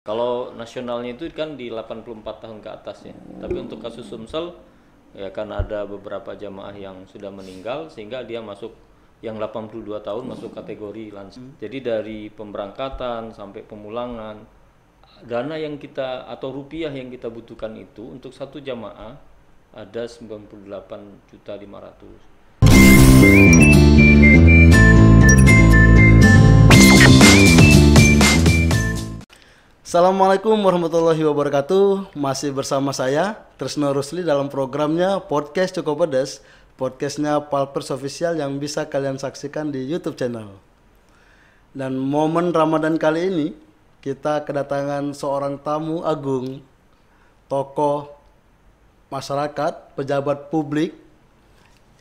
Kalau nasionalnya itu kan di 84 tahun ke atas ya. Tapi untuk kasus Sumsel ya karena ada beberapa jamaah yang sudah meninggal sehingga dia masuk yang 82 tahun masuk kategori lansia. Jadi dari pemberangkatan sampai pemulangan dana yang kita atau rupiah yang kita butuhkan itu untuk satu jamaah ada 98.500.000. Assalamualaikum warahmatullahi wabarakatuh. Masih bersama saya Tresno Rusli dalam programnya Podcast Cukup Pedas. Podcastnya Palpers Official yang bisa kalian saksikan di YouTube channel. Dan momen Ramadan kali ini kita kedatangan seorang tamu agung, tokoh masyarakat, pejabat publik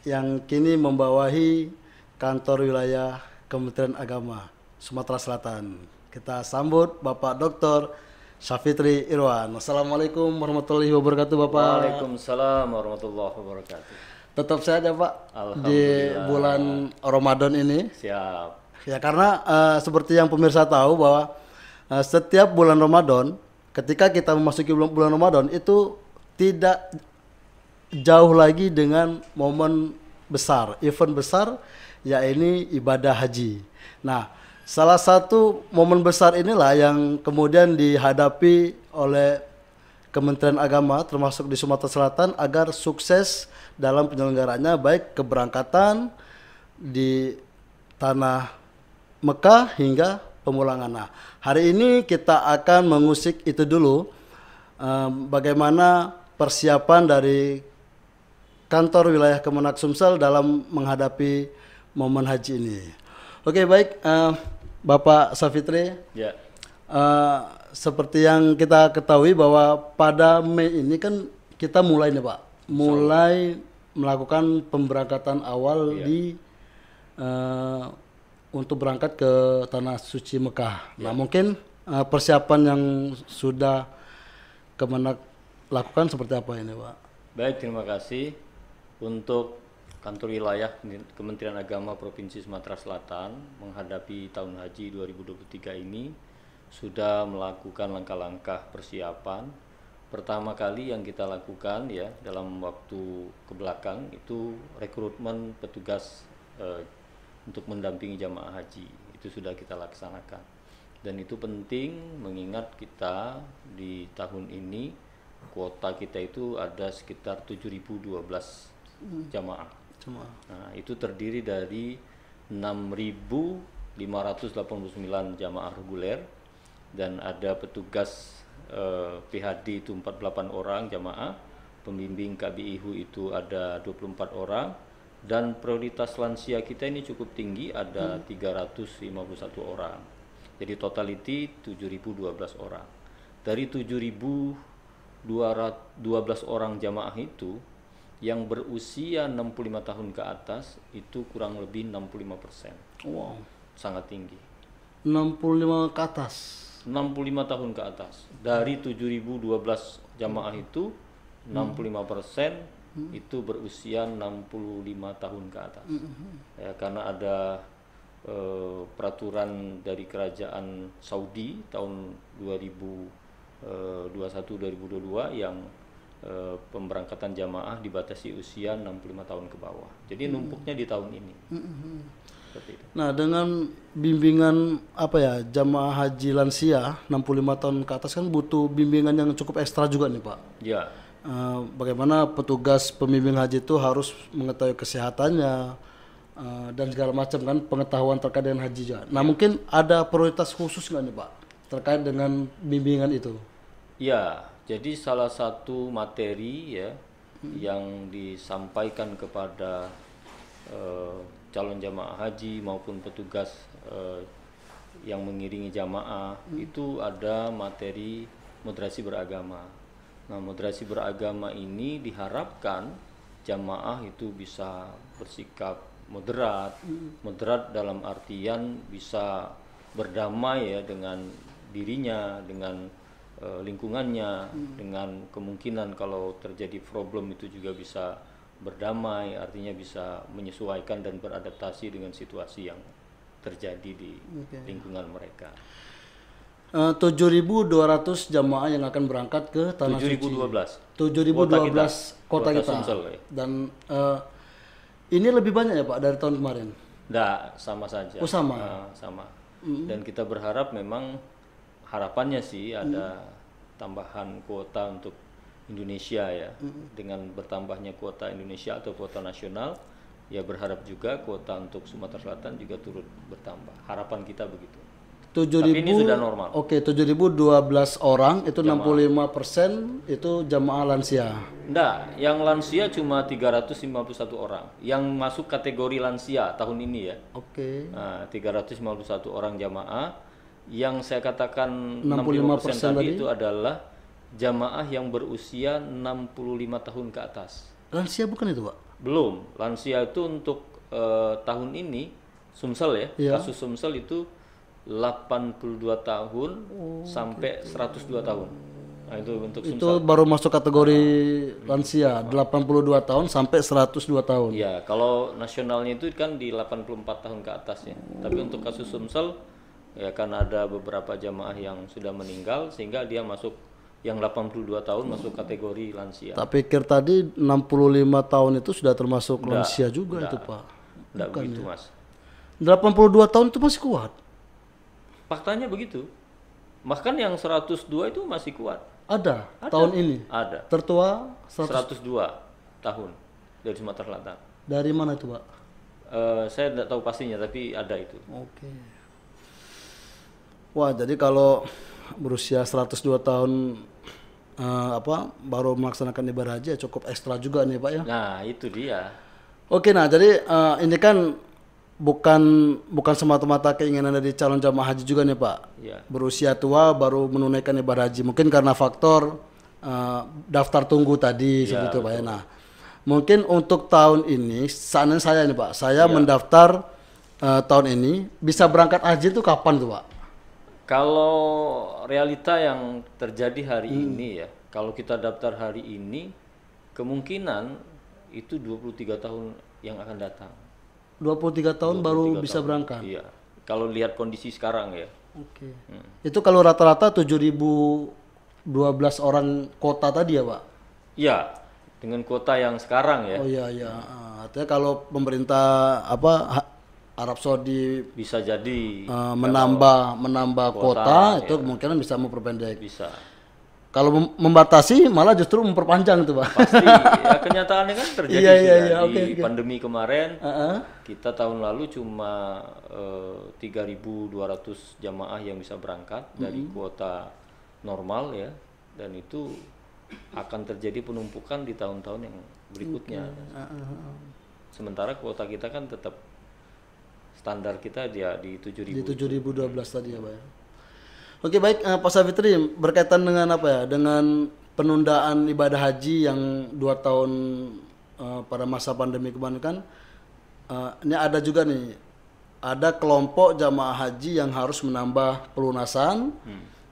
yang kini membawahi kantor wilayah Kementerian Agama Sumatera Selatan. Kita sambut Bapak Dr. Syafitri Irwan. Assalamualaikum warahmatullahi wabarakatuh, Bapak. Waalaikumsalam warahmatullahi wabarakatuh. Tetap sehat ya, Pak, di Alhamdulillah. bulan Ramadan ini. Siap. Ya, karena seperti yang pemirsa tahu bahwa setiap bulan Ramadan, ketika kita memasuki bulan Ramadan itu tidak jauh lagi dengan momen besar, event besar, yaitu ibadah haji. Nah, salah satu momen besar inilah yang kemudian dihadapi oleh Kementerian Agama termasuk di Sumatera Selatan agar sukses dalam penyelenggaranya, baik keberangkatan di tanah Mekah hingga pemulangan. Nah, hari ini kita akan mengusik itu dulu, bagaimana persiapan dari kantor wilayah Kemenak Sumsel dalam menghadapi momen haji ini. Oke, baik, Bapak Syafitri. Ya. Seperti yang kita ketahui bahwa pada Mei ini kan kita mulai nih, Pak, mulai melakukan pemberangkatan awal di untuk berangkat ke tanah suci Mekah. Nah, mungkin persiapan yang sudah Kemenak lakukan seperti apa ini, Pak? Baik, terima kasih. Untuk kantor wilayah Kementerian Agama Provinsi Sumatera Selatan menghadapi tahun haji 2023 ini sudah melakukan langkah-langkah persiapan. Pertama kali yang kita lakukan ya dalam waktu kebelakang itu rekrutmen petugas untuk mendampingi jamaah haji. Itu sudah kita laksanakan. Dan itu penting mengingat kita di tahun ini kuota kita itu ada sekitar 7.012 jamaah. Nah, itu terdiri dari 6.589 jamaah reguler dan ada petugas PHD itu 48 orang jamaah, pembimbing KBIHU itu ada 24 orang, dan prioritas lansia kita ini cukup tinggi, ada 351 orang. Jadi totality 7.012 orang. Dari 7.012 orang jamaah itu yang berusia 65 tahun ke atas itu kurang lebih 65%. Wow. Sangat tinggi. 65 ke atas. 65 tahun ke atas. Dari 7.012 jamaah itu 65% itu berusia 65 tahun ke atas. Ya, karena ada peraturan dari kerajaan Saudi tahun 2021-2022 yang pemberangkatan jamaah dibatasi usia 65 tahun ke bawah. Jadi numpuknya di tahun ini. Seperti itu. Nah, dengan bimbingan jamaah haji lansia 65 tahun ke atas kan butuh bimbingan yang cukup ekstra juga nih, Pak. Ya. Bagaimana petugas pembimbing haji itu harus mengetahui kesehatannya dan segala macam kan, pengetahuan terkait dengan haji juga. Nah, mungkin ada prioritas khusus nggak nih, Pak, terkait dengan bimbingan itu? Ya, jadi salah satu materi ya yang disampaikan kepada calon jamaah haji maupun petugas yang mengiringi jamaah itu ada materi moderasi beragama. Nah, moderasi beragama ini diharapkan jamaah itu bisa bersikap moderat, moderat dalam artian bisa berdamai ya dengan dirinya, dengan lingkungannya, dengan kemungkinan kalau terjadi problem itu juga bisa berdamai, artinya bisa menyesuaikan dan beradaptasi dengan situasi yang terjadi di lingkungan mereka. 7.200 jamaah yang akan berangkat ke tanah suci. 7.012 kota kita. Sumsel, ya. Dan ini lebih banyak ya Pak dari tahun kemarin? Enggak, sama saja. Oh sama. Sama. Dan kita berharap memang harapannya sih ada tambahan kuota untuk Indonesia ya. Dengan bertambahnya kuota Indonesia atau kuota nasional, ya berharap juga kuota untuk Sumatera Selatan juga turut bertambah. Harapan kita begitu. 7.000, tapi ini sudah normal. Oke, 7.012 orang itu 65% itu jamaah lansia. Enggak, yang lansia cuma 351 orang. Yang masuk kategori lansia tahun ini ya. Oke. Nah, 351 orang jamaah. Yang saya katakan 65% 65% tadi tadi itu adalah jamaah yang berusia 65 tahun ke atas. Lansia bukan itu Pak? Belum, lansia itu untuk tahun ini Sumsel ya, Iya. kasus Sumsel itu 82 tahun sampai 102 tahun. Nah, itu untuk Itu Sumsel. baru masuk kategori lansia, 82 tahun sampai 102 tahun. Iya, kalau nasionalnya itu kan di 84 tahun ke atas ya. Tapi untuk kasus Sumsel ya kan ada beberapa jamaah yang sudah meninggal sehingga dia masuk yang 82 tahun masuk kategori lansia. Tak pikir tadi 65 tahun itu sudah termasuk lansia juga itu Pak. Enggak begitu, Mas. 82 tahun itu masih kuat. Faktanya begitu. Bahkan yang 102 itu masih kuat. Ada tahun ini. Ada. Tertua 100. 102 tahun dari Sumatera Selatan. Dari mana itu Pak? Saya tidak tahu pastinya tapi ada itu. Oke. Wah, jadi kalau berusia 102 tahun baru melaksanakan ibadah haji ya cukup ekstra juga nih Pak ya. Nah, itu dia. Oke, nah jadi ini kan bukan semata-mata keinginan dari calon jamaah haji juga nih Pak. Ya. Berusia tua baru menunaikan ibadah haji. Mungkin karena faktor daftar tunggu tadi Ya, seperti itu Pak ya. Nah, mungkin untuk tahun ini, seandainya saya nih Pak, saya mendaftar tahun ini bisa berangkat haji itu kapan tuh Pak? Kalau realita yang terjadi hari ini ya, kalau kita daftar hari ini, kemungkinan itu 23 tahun yang akan datang. 23 tahun baru 23 bisa tahun. berangkat. Iya. Kalau lihat kondisi sekarang ya. Oke. Itu kalau rata-rata 7.012 orang kota tadi ya Pak? Iya, dengan kuota yang sekarang ya. Oh iya iya. Artinya kalau pemerintah Arab Saudi Bisa jadi menambah kota itu ya. kemungkinan bisa memperpendek. Bisa. Kalau membatasi malah justru memperpanjang tuh Pak. Pasti ya, kenyataannya kan terjadi Iya, sudah iya, di pandemi kemarin. Heeh. Kita tahun lalu cuma 3.200 jamaah yang bisa berangkat dari kuota normal ya, dan itu akan terjadi penumpukan di tahun-tahun yang berikutnya. Sementara kuota kita kan tetap standar kita dia di 7.000. Di 7.012 tadi ya Pak ya. Oke baik Pak Savitri, berkaitan dengan apa ya, dengan penundaan ibadah haji yang 2 tahun pada masa pandemi kemarin kan, ini ada juga nih, ada kelompok jamaah haji yang harus menambah pelunasan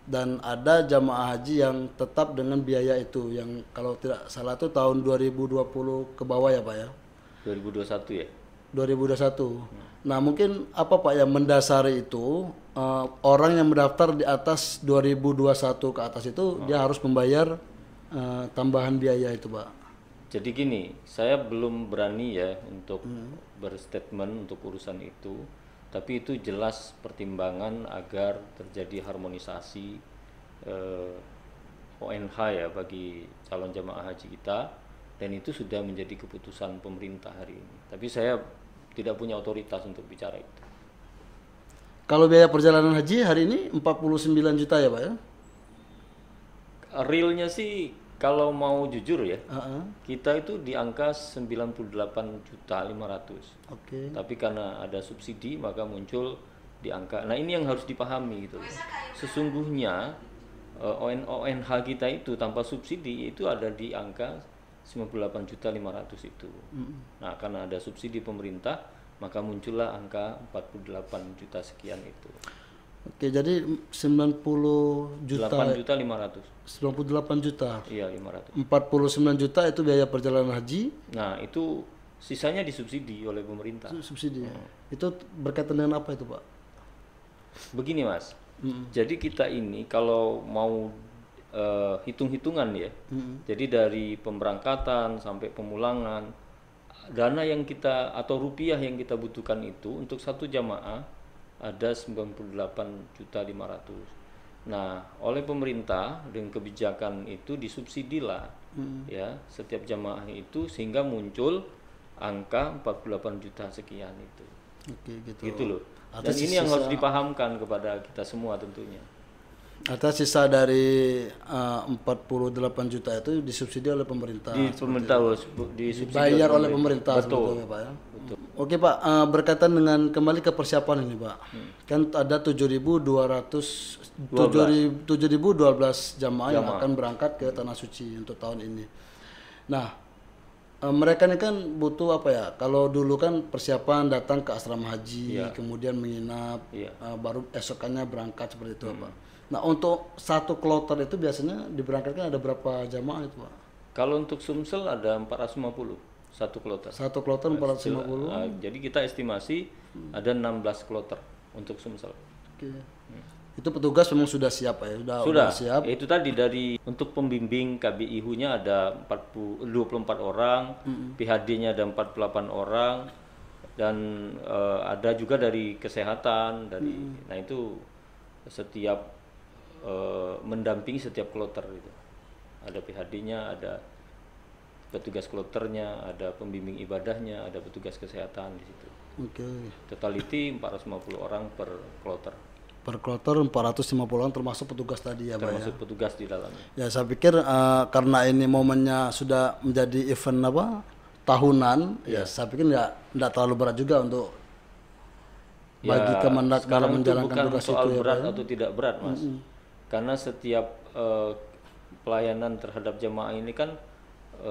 dan ada jamaah haji yang tetap dengan biaya itu yang kalau tidak salah itu tahun 2020 ke bawah ya Pak ya. 2021 ya. 2021. Nah mungkin apa Pak yang mendasari itu orang yang mendaftar di atas 2021 ke atas itu dia harus membayar tambahan biaya itu Pak. Jadi gini, saya belum berani ya untuk berstatement untuk urusan itu, tapi itu jelas pertimbangan agar terjadi harmonisasi ONH ya bagi calon jamaah haji kita, dan itu sudah menjadi keputusan pemerintah hari ini. Tapi saya tidak punya otoritas untuk bicara itu. Kalau biaya perjalanan haji hari ini 49 juta ya Pak ya? Realnya sih kalau mau jujur ya, Heeh. kita itu di angka 98.500.000. Oke. Tapi karena ada subsidi maka muncul di angka. Nah, ini yang harus dipahami gitu. Sesungguhnya ONH kita itu tanpa subsidi itu ada di angka 98.500.000 itu. Nah, karena ada subsidi pemerintah, maka muncullah angka 48 juta sekian itu. Oke, jadi 90 juta. 8.500.000. 98 juta. Iya, 500. 49 juta itu biaya perjalanan haji. Nah, itu sisanya disubsidi oleh pemerintah. Subsidi. Itu berkaitan dengan apa itu Pak? Begini, Mas. Jadi kita ini kalau mau hitung-hitungan ya, jadi dari pemberangkatan sampai pemulangan, dana yang kita atau rupiah yang kita butuhkan itu untuk satu jamaah ada 98.500.000. Nah, oleh pemerintah dengan kebijakan itu disubsidilah ya setiap jamaah itu sehingga muncul angka 48 juta sekian itu. Oke, gitu. Gitu loh. Dan Atas ini yang sisa- harus dipahamkan kepada kita semua tentunya. Atas sisa dari 48 juta itu disubsidi oleh pemerintah. Di pemerintah disubsidi Dibayar oleh pemerintah Betul. sebetulnya, Pak ya. Oke Pak, berkaitan dengan kembali ke persiapan ini Pak. Kan ada 7.212 jamaah yang akan berangkat ke Tanah Suci untuk tahun ini. Nah, mereka ini kan butuh apa ya? Kalau dulu kan persiapan datang ke asrama haji, kemudian menginap, baru esokannya berangkat seperti itu Pak. Nah, untuk satu kloter itu biasanya diberangkatkan ada berapa jamaah itu Pak? Kalau untuk Sumsel ada 450 satu kloter. Satu kloter 450. Jadi kita estimasi ada 16 kloter untuk Sumsel. Oke. Itu petugas memang sudah siap ya, sudah siap. Itu tadi dari untuk pembimbing KBIHU-nya ada 24 orang, PHD-nya ada 48 orang, dan ada juga dari kesehatan dari. Nah itu setiap mendampingi setiap kloter itu. Ada PHD-nya, ada petugas kloternya, ada pembimbing ibadahnya, ada petugas kesehatan di situ. Oke. Totality 450 orang per kloter. Per kloter 450 orang termasuk petugas tadi ya Pak ya. Termasuk petugas di dalamnya. Ya saya pikir karena ini momennya sudah menjadi event apa tahunan, ya saya pikir nggak terlalu berat juga untuk bagi Kemendak dalam menjalankan bukan tugas soal itu ya berat Pak ya. atau tidak berat Mas. Karena setiap pelayanan terhadap jamaah ini kan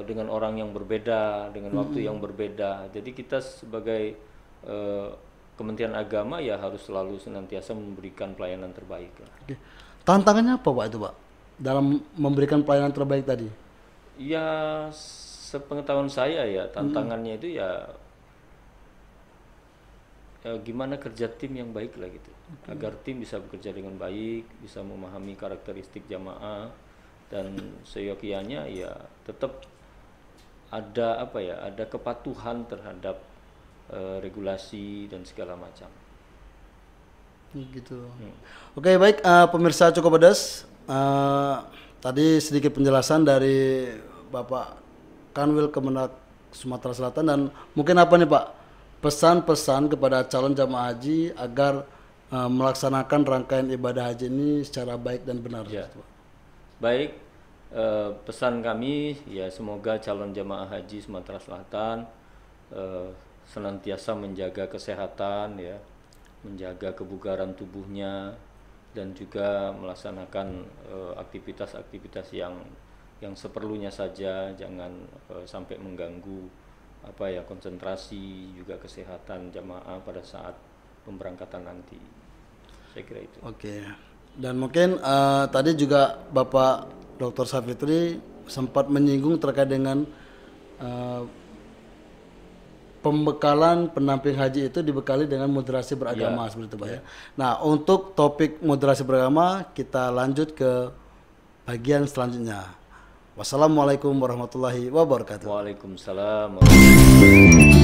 dengan orang yang berbeda, dengan waktu yang berbeda. Jadi kita sebagai Kementerian Agama ya harus selalu senantiasa memberikan pelayanan terbaik lah. Oke. Tantangannya apa Pak itu Pak dalam memberikan pelayanan terbaik tadi? Ya sepengetahuan saya ya tantangannya itu ya gimana kerja tim yang baik lah gitu. Agar tim bisa bekerja dengan baik, bisa memahami karakteristik jamaah dan seyogianya ya tetap ada apa ya, ada kepatuhan terhadap regulasi dan segala macam. Gitu. Oke baik pemirsa Cukup Pedas, tadi sedikit penjelasan dari Bapak Kanwil Kemendak Sumatera Selatan, dan mungkin apa nih Pak pesan-pesan kepada calon jamaah haji agar melaksanakan rangkaian ibadah haji ini secara baik dan benar. Ya. Baik, pesan kami ya semoga calon jamaah haji Sumatera Selatan senantiasa menjaga kesehatan ya, menjaga kebugaran tubuhnya, dan juga melaksanakan aktivitas-aktivitas yang seperlunya saja, jangan sampai mengganggu apa ya konsentrasi juga kesehatan jamaah pada saat pemberangkatan nanti. Saya kira itu. Oke. Dan mungkin tadi juga Bapak Dr. Safitri sempat menyinggung terkait dengan pembekalan pendamping haji itu dibekali dengan moderasi beragama seperti itu Pak ya. Nah, untuk topik moderasi beragama kita lanjut ke bagian selanjutnya. Wassalamualaikum warahmatullahi wabarakatuh. Waalaikumsalam warahmatullahi wabarakatuh.